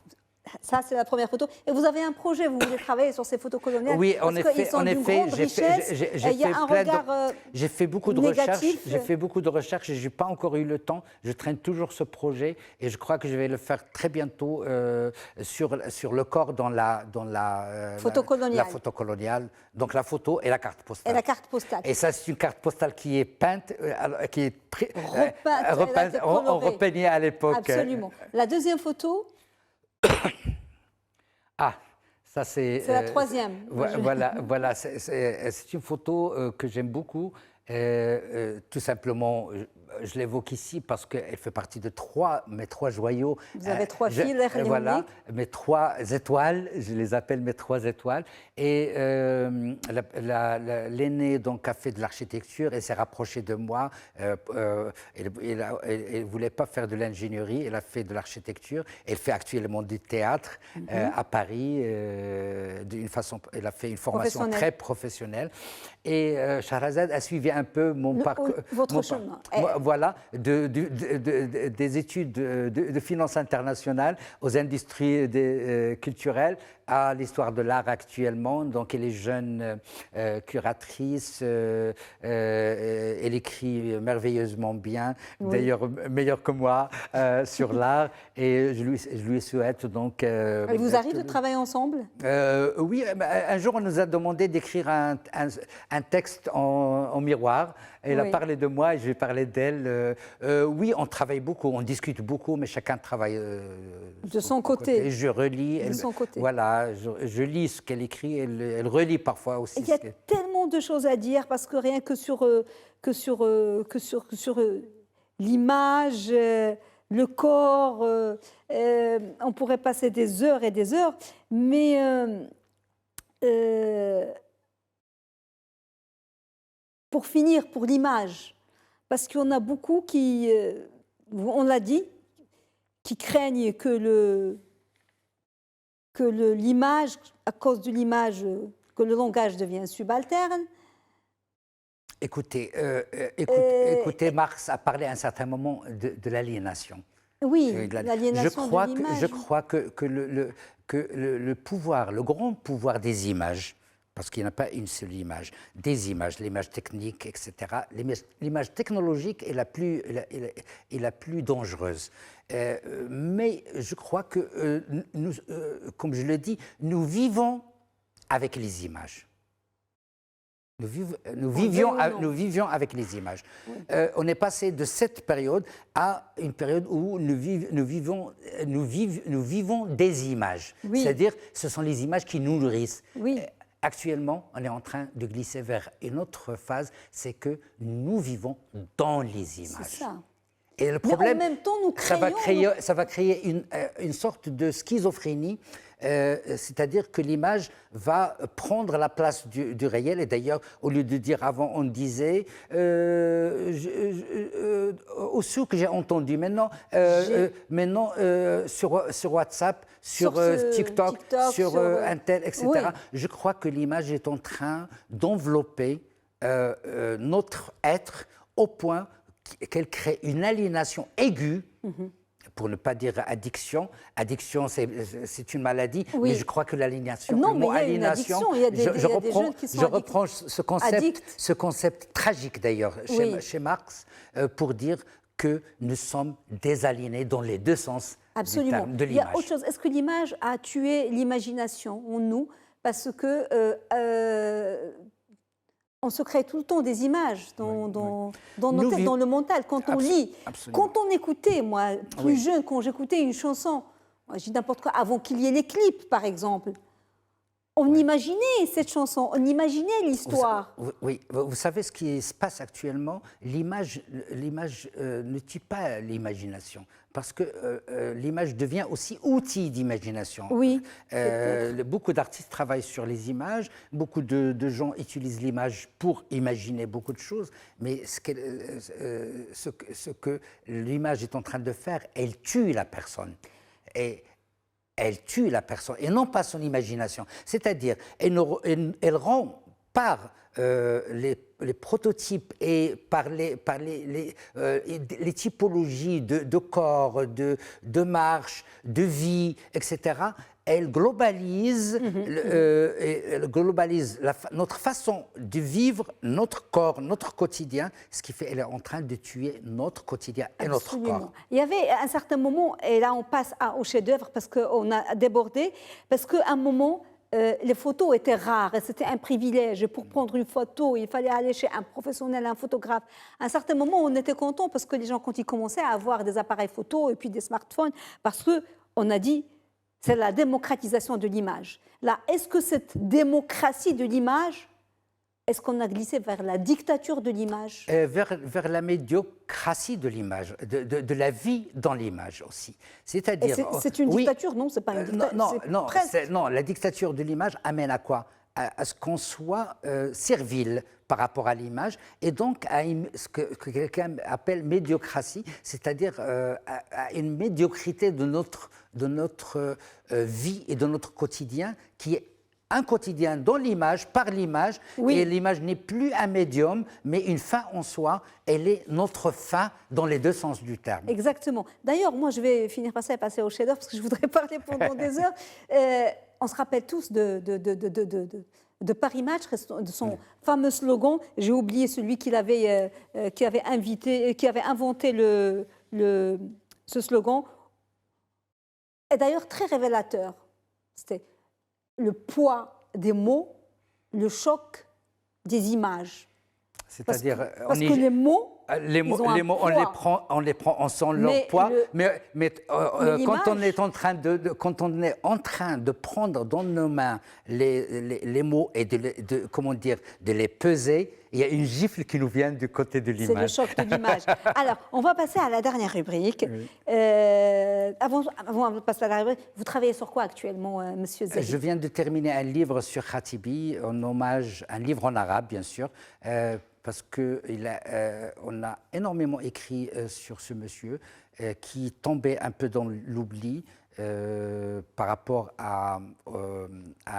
Ça, c'est la première photo. Et vous avez un projet, vous voulez travailler sur ces photos coloniales? Oui, en effet, j'ai fait beaucoup de recherches. J'ai fait beaucoup de recherches et je n'ai pas encore eu le temps. Je traîne toujours ce projet et je crois que je vais le faire très bientôt sur le corps dans la photo coloniale. Donc la photo et la carte postale. Et la carte postale. Et ça, c'est une carte postale qui est peinte, qui est repeinte, on repeignait à l'époque. Absolument. La deuxième photo. Ah, ça c'est... C'est la troisième. Voilà, c'est une photo que j'aime beaucoup. Tout simplement, je l'évoque ici parce qu'elle fait partie de mes trois joyaux. Vous avez trois fils, voilà, mes trois étoiles, je les appelle mes trois étoiles. Et l'aînée donc a fait de l'architecture et s'est rapprochée de moi. Elle ne voulait pas faire de l'ingénierie, elle a fait de l'architecture. Elle fait actuellement du théâtre à Paris. Elle a fait une formation très professionnelle. Et Shahrazad a suivi un peu mon parcours. Votre chemin. Voilà, des études de finance internationale aux industries culturelles, à l'histoire de l'art actuellement. Donc, elle est jeune curatrice, elle écrit merveilleusement bien, d'ailleurs meilleure que moi sur l'art. Et je lui souhaite donc... Il vous arrive de travailler ensemble? Oui, un jour on nous a demandé d'écrire un texte en miroir. Elle a parlé de moi et je vais parler d'elle. Oui, on travaille beaucoup, on discute beaucoup, mais chacun travaille de son côté. Et je relis. De son côté. Voilà, je lis ce qu'elle écrit, elle relit parfois aussi. Il y a tellement de choses à dire parce que rien que sur l'image, le corps, on pourrait passer des heures et des heures, mais pour finir, pour l'image, parce qu'il y en a beaucoup qui, on l'a dit, qui craignent que l'image, à cause de l'image, que le langage devienne subalterne. Écoutez, Marx a parlé à un certain moment de l'aliénation. Oui, l'aliénation de l'image. Je crois que le pouvoir, le grand pouvoir des images, parce qu'il n'y a pas une seule image, des images, l'image technique, etc. L'image technologique est la plus dangereuse. Mais je crois que, nous, comme je le dis, nous vivons avec les images. Nous vivions avec les images. Oui. On est passé de cette période à une période où nous vivons des images. Oui. C'est-à-dire, ce sont les images qui nous nourrissent. Oui. Actuellement, on est en train de glisser vers une autre phase, c'est que nous vivons dans les images. C'est ça. Et le problème, mais en même temps, nous créons... ça va créer une sorte de schizophrénie, c'est-à-dire que l'image va prendre la place du réel. Et d'ailleurs, au lieu de dire avant, on disait, au souk, j'ai entendu, maintenant sur WhatsApp, sur TikTok, sur Intel, etc. Oui. Je crois que l'image est en train d'envelopper notre être au point qu'elle crée une aliénation aiguë, pour ne pas dire addiction. Addiction, c'est une maladie, oui. Mais je crois que l'aliénation, non, mais il y a une addiction, il y a des jeunes qui sont reprends ce concept tragique d'ailleurs chez Marx, pour dire que nous sommes désaliénés dans les deux sens. Absolument. De l'image. Il y a autre chose. Est-ce que l'image a tué l'imagination en nous? Parce que on se crée tout le temps des images dans le mental. Quand on lit, quand on écoutait, moi, plus jeune, quand j'écoutais une chanson, je dis n'importe quoi, avant qu'il y ait les clips, par exemple, On imaginait cette chanson, on imaginait l'histoire. Oui, vous savez ce qui se passe actuellement. L'image ne tue pas l'imagination, parce que l'image devient aussi outil d'imagination. Oui. Beaucoup d'artistes travaillent sur les images, beaucoup de gens utilisent l'image pour imaginer beaucoup de choses, mais ce que l'image est en train de faire, elle tue la personne. Et elle tue la personne et non pas son imagination. C'est-à-dire, elle rend par les prototypes et par les typologies de corps, de marche, de vie, etc., elle globalise, notre façon de vivre, notre corps, notre quotidien, ce qui fait qu'elle est en train de tuer notre quotidien et notre corps. Il y avait un certain moment, et là on passe au chef-d'œuvre parce qu'on a débordé, parce qu'à un moment, les photos étaient rares et c'était un privilège. Pour prendre une photo, il fallait aller chez un professionnel, un photographe. À un certain moment, on était content parce que les gens, quand ils commençaient à avoir des appareils photo et puis des smartphones, parce qu'on a dit c'est la démocratisation de l'image. Là, est-ce que cette démocratie de l'image, est-ce qu'on a glissé vers la dictature de l'image? Vers la médiocratie de l'image, de la vie dans l'image aussi. C'est-à-dire, c'est une dictature, non? C'est pas une dictature. Non, la dictature de l'image amène à quoi? À ce qu'on soit servile par rapport à l'image, et donc à ce que quelqu'un appelle médiocratie, c'est-à-dire à une médiocrité de notre vie et de notre quotidien qui est un quotidien dans l'image, par l'image, oui. Et l'image n'est plus un médium, mais une fin en soi, elle est notre fin dans les deux sens du terme. Exactement. D'ailleurs, moi je vais finir par ça et passer au chef-d'œuvre, parce que je voudrais parler pendant des heures. On se rappelle tous de Paris Match, de son fameux slogan. J'ai oublié celui qui avait inventé ce slogan. Et d'ailleurs très révélateur. C'était le poids des mots, le choc des images. C'est-à-dire, parce que les mots, on les prend ensemble leur poids, mais quand on est en train de prendre dans nos mains les mots et de les peser, il y a une gifle qui nous vient du côté de l'image. C'est le choc de l'image. Alors, on va passer à la dernière rubrique. Oui. Avant de passer à la rubrique, vous travaillez sur quoi actuellement, Monsieur Zahi? Je viens de terminer un livre sur Khatibi, en hommage, un livre en arabe, bien sûr, parce qu'on a énormément écrit sur ce monsieur qui tombait un peu dans l'oubli par rapport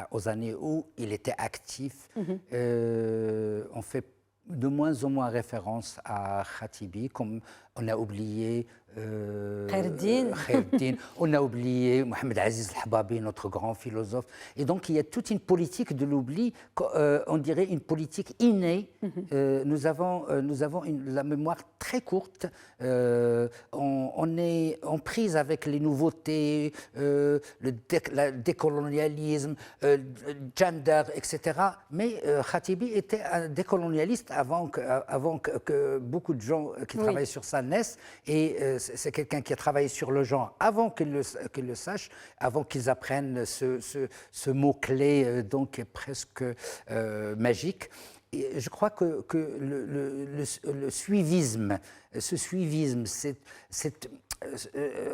aux années où il était actif. On fait de moins en moins référence à Khatibi, comme on a oublié Khaireddine, on a oublié Mohamed Aziz Al-Hababi, notre grand philosophe. Et donc, il y a toute une politique de l'oubli, on dirait une politique innée. Nous avons la mémoire très courte. On est en prise avec les nouveautés, le décolonialisme, gender, etc. Mais Khatibi était un décolonialiste avant que beaucoup de gens qui travaillent sur ça naissent. Et c'est quelqu'un qui a travaillé sur le genre avant qu'ils le sachent, avant qu'ils apprennent ce mot-clé donc est presque magique. Et je crois que le suivisme,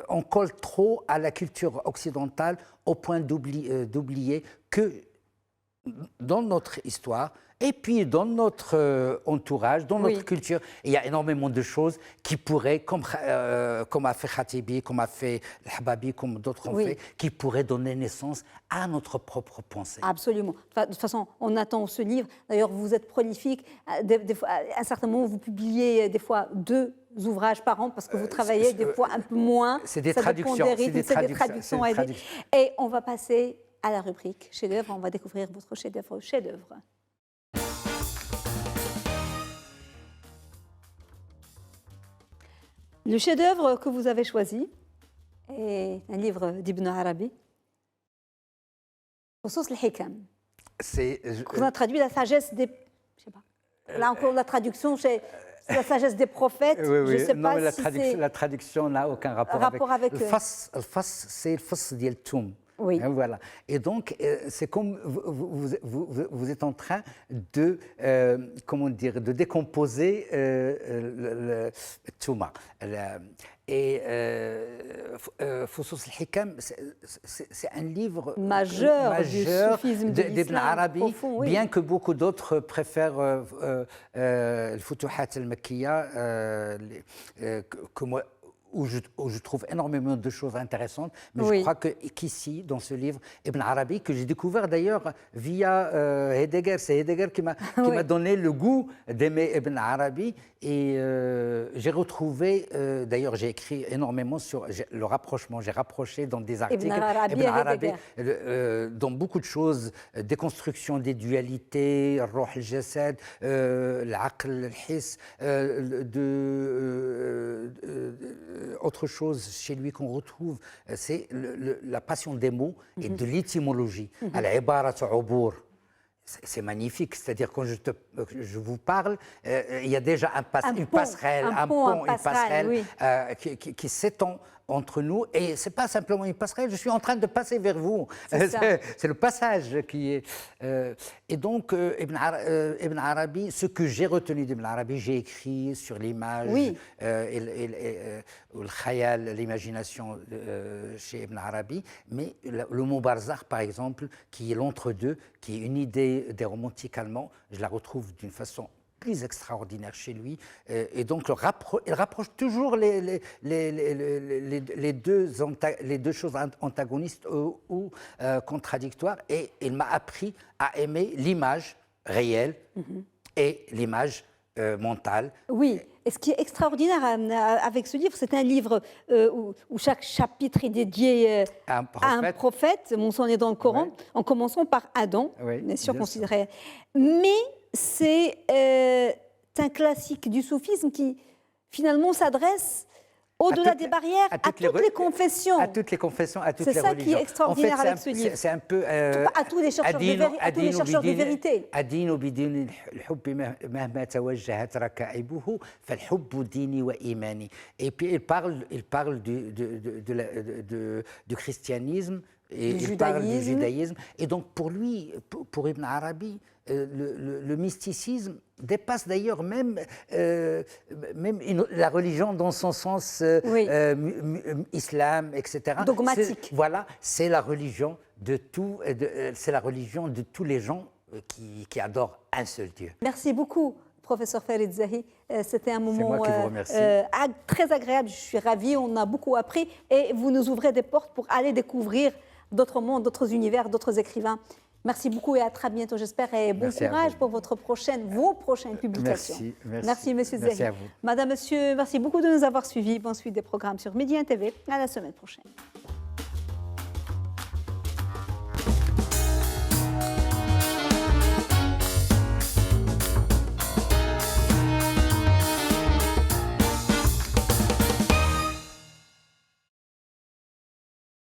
on colle trop à la culture occidentale au point d'oublier que dans notre histoire, et puis dans notre entourage, dans notre culture, il y a énormément de choses qui pourraient, comme a fait Khatibi, comme a fait Al-Hababi, comme d'autres ont fait, qui pourraient donner naissance à notre propre pensée. Absolument. De toute façon, on attend ce livre. D'ailleurs, vous êtes prolifique. Des fois, à un certain moment, vous publiez des fois 2 ouvrages par an parce que vous travaillez des fois un peu moins. C'est des traductions. Et on va passer à la rubrique chef-d'œuvre. On va découvrir votre chef-d'œuvre. Le chef-d'œuvre que vous avez choisi est un livre d'Ibn Arabi, Usus al-Hikam. On a traduit la sagesse des. Je sais pas. Là encore, la traduction, c'est la sagesse des prophètes. Oui. Je sais non, pas mais si la traduction n'a aucun rapport avec. Le Fas, c'est le Fas d'Yeltoum. Oui. Voilà. Et donc, c'est comme vous êtes en train de, comment dire, de décomposer le Touma. Et Fusus al-Hikam, c'est un livre majeur du soufisme de d'Ibn Arabi, profond, oui. bien que beaucoup d'autres préfèrent le Futuhat al-Makkiya, que moi, où je trouve énormément de choses intéressantes, mais oui. je crois qu'ici, dans ce livre, Ibn Arabi, que j'ai découvert d'ailleurs via Heidegger, c'est Heidegger qui m'a donné le goût d'aimer Ibn Arabi, et j'ai retrouvé, d'ailleurs j'ai écrit énormément sur le rapprochement, j'ai rapproché dans des articles Ibn Arabi dans beaucoup de choses, déconstruction des dualités, Ruh al-Jasad, l'Aql, al-Hiss, autre chose chez lui qu'on retrouve, c'est la passion des mots et de l'étymologie. Al-Ibarat Ubour. C'est magnifique, c'est-à-dire quand je vous parle, il y a déjà une passerelle, oui. qui s'étend entre nous, et ce n'est pas simplement une passerelle, je suis en train de passer vers vous. C'est le passage qui est... et donc, Ibn Arabi, ce que j'ai retenu d'Ibn Arabi, j'ai écrit sur l'image, oui. le khayal, l'imagination chez Ibn Arabi, mais le mot barzakh, par exemple, qui est l'entre-deux, qui est une idée des romantiques allemands, je la retrouve d'une façon plus extraordinaire chez lui, et donc il rapproche toujours les deux choses antagonistes ou contradictoires, et il m'a appris à aimer l'image réelle et l'image mentale. Oui, et ce qui est extraordinaire avec ce livre, c'est un livre où chaque chapitre est dédié à un prophète, mentionné dans le Coran, oui. En commençant par Adam, oui, bien sûr considéré. Mais c'est un classique du soufisme qui, finalement, s'adresse au-delà des barrières à toutes les confessions. À toutes les confessions, à toutes les religions. C'est ça qui est extraordinaire avec ce livre. C'est un peu... à tous les chercheurs de vérité. Et puis il parle du christianisme, et il parle du judaïsme. Et donc pour lui, pour Ibn Arabi, le mysticisme dépasse d'ailleurs même la religion dans son sens islam, etc. Dogmatique. Voilà, c'est la religion de tous les gens qui adorent un seul Dieu. Merci beaucoup, professeur Farid Zahi. C'était un moment très agréable. Je suis ravie, on a beaucoup appris et vous nous ouvrez des portes pour aller découvrir d'autres mondes, d'autres univers, d'autres écrivains. Merci beaucoup et à très bientôt, j'espère. Et bon courage pour vos prochaines publications. Merci, monsieur Zahi. À vous. Madame, monsieur, merci beaucoup de nous avoir suivis. Bonne suite des programmes sur Média TV. À la semaine prochaine.